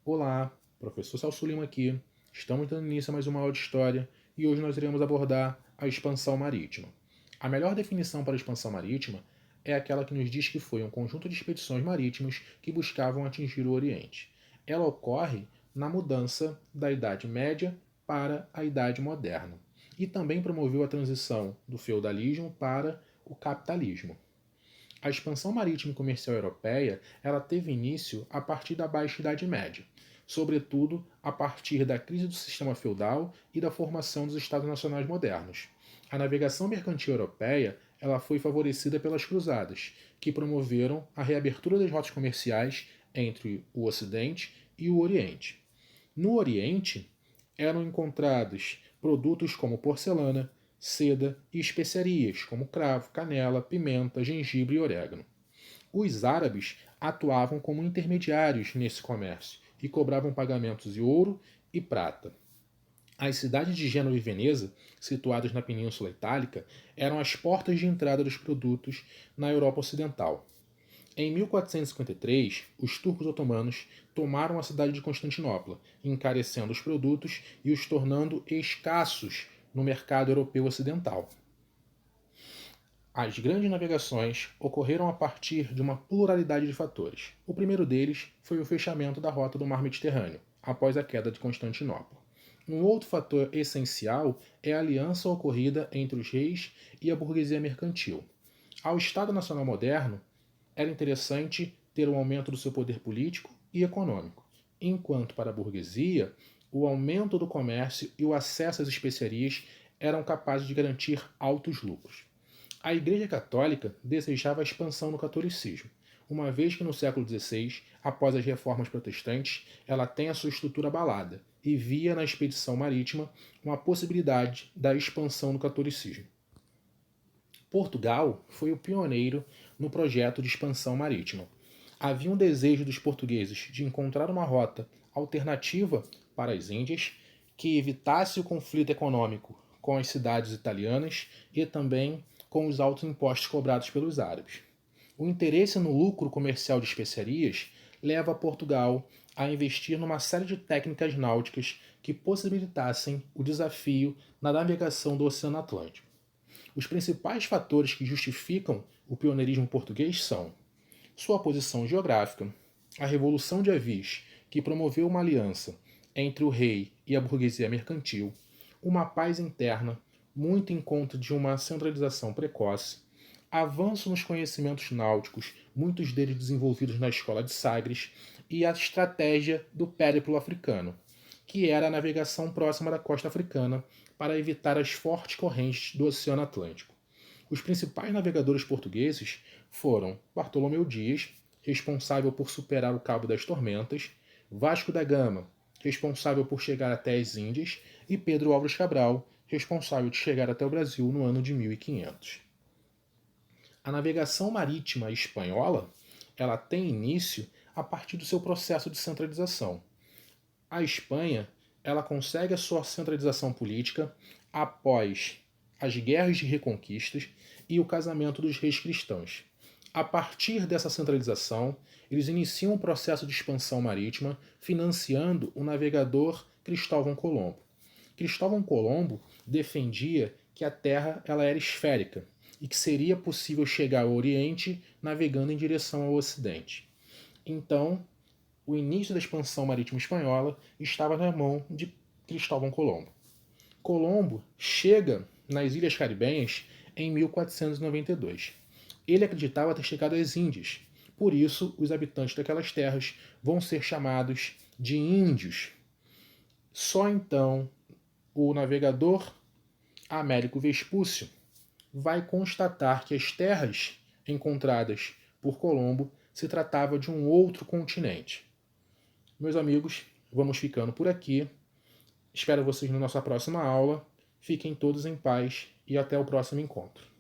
Olá, professor Celso Lima aqui. Estamos dando início a mais uma aula de História e hoje nós iremos abordar a expansão marítima. A melhor definição para a expansão marítima é aquela que nos diz que foi um conjunto de expedições marítimas que buscavam atingir o Oriente. Ela ocorre na mudança da Idade Média para a Idade Moderna e também promoveu a transição do feudalismo para o capitalismo. A expansão marítima e comercial europeia ela teve início a partir da Baixa Idade Média, sobretudo a partir da crise do sistema feudal e da formação dos Estados Nacionais modernos. A navegação mercantil europeia ela foi favorecida pelas cruzadas, que promoveram a reabertura das rotas comerciais entre o Ocidente e o Oriente. No Oriente, eram encontrados produtos como porcelana, seda e especiarias como cravo, canela, pimenta, gengibre e orégano. Os árabes atuavam como intermediários nesse comércio e cobravam pagamentos em ouro e prata. As cidades de Gênova e Veneza, situadas na Península Itálica, eram as portas de entrada dos produtos na Europa Ocidental. Em 1453, os turcos otomanos tomaram a cidade de Constantinopla, encarecendo os produtos e os tornando escassos no mercado europeu ocidental. As grandes navegações ocorreram a partir de uma pluralidade de fatores. O primeiro deles foi o fechamento da rota do Mar Mediterrâneo, após a queda de Constantinopla. Um outro fator essencial é a aliança ocorrida entre os reis e a burguesia mercantil. Ao Estado Nacional moderno, era interessante ter um aumento do seu poder político e econômico, enquanto para a burguesia, o aumento do comércio e o acesso às especiarias eram capazes de garantir altos lucros. A Igreja Católica desejava a expansão do catolicismo, uma vez que no século XVI, após as reformas protestantes, ela tem a sua estrutura abalada e via na expedição marítima uma possibilidade da expansão do catolicismo. Portugal foi o pioneiro no projeto de expansão marítima. Havia um desejo dos portugueses de encontrar uma rota alternativa para as Índias que evitasse o conflito econômico com as cidades italianas e também com os altos impostos cobrados pelos árabes. O interesse no lucro comercial de especiarias leva Portugal a investir numa série de técnicas náuticas que possibilitassem o desafio na navegação do Oceano Atlântico. Os principais fatores que justificam o pioneirismo português são sua posição geográfica, a Revolução de Avis, que promoveu uma aliança entre o rei e a burguesia mercantil, uma paz interna, muito em conta de uma centralização precoce, avanço nos conhecimentos náuticos, muitos deles desenvolvidos na escola de Sagres, e a estratégia do périplo africano, que era a navegação próxima da costa africana para evitar as fortes correntes do Oceano Atlântico. Os principais navegadores portugueses foram Bartolomeu Dias, responsável por superar o Cabo das Tormentas, Vasco da Gama, responsável por chegar até as Índias, e Pedro Álvares Cabral, responsável de chegar até o Brasil no ano de 1500. A navegação marítima espanhola ela tem início a partir do seu processo de centralização. A Espanha ela consegue a sua centralização política após as guerras de reconquistas e o casamento dos reis cristãos. A partir dessa centralização, eles iniciam um processo de expansão marítima, financiando o navegador Cristóvão Colombo. Cristóvão Colombo defendia que a Terra ela era esférica e que seria possível chegar ao Oriente navegando em direção ao Ocidente. Então, o início da expansão marítima espanhola estava na mão de Cristóvão Colombo. Colombo chega nas Ilhas Caribenhas em 1492. Ele acreditava ter chegado às Índias, por isso os habitantes daquelas terras vão ser chamados de índios. Só então o navegador Américo Vespúcio vai constatar que as terras encontradas por Colombo se tratava de um outro continente. Meus amigos, vamos ficando por aqui. Espero vocês na nossa próxima aula. Fiquem todos em paz e até o próximo encontro.